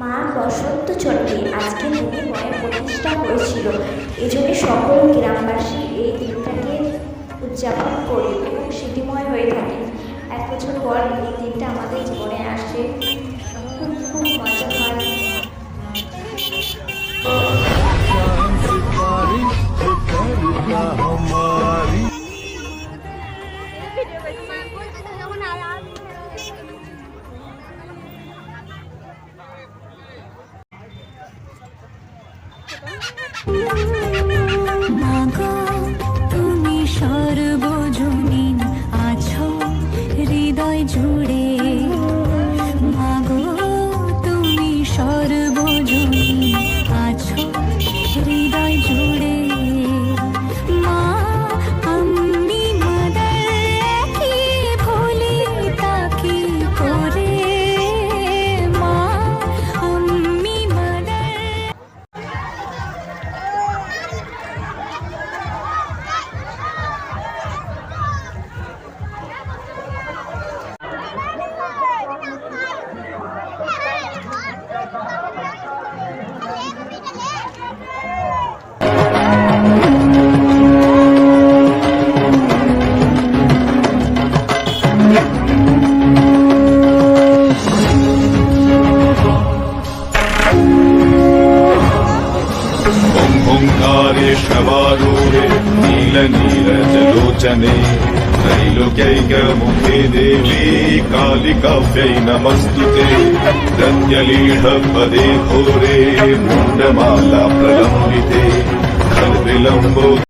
মা বসন্ত চণ্ডী আজকে তিনি ময়ের প্রতিষ্ঠা হয়েছিল। এজন্য সকল গ্রামবাসী এই দিনটাকে উদযাপন করে এবং স্মৃতিময় হয়ে থাকে। 1 বছর পর এই দিনটা আমাদের জীবনে আসে, খুব খুব মজা হয়। মাগো তুমি সর্বজনীন আছো হৃদয় জুড়ে, মাগো তুমি সর্বজনীন আছো হৃদয় জুড়ে। মা আমি মাদার কি ভুলি তাকে করে, মা আমি মাদার। ओङ्कारेशवारूढे नीलनीरजलोचने त्रैलोक्यैकमुखे देवी कालिकाव्यै नमस्तुते। प्रत्यलीढपदे घोरे मुण्डमाला प्रलम्बिते खल्विलम्बो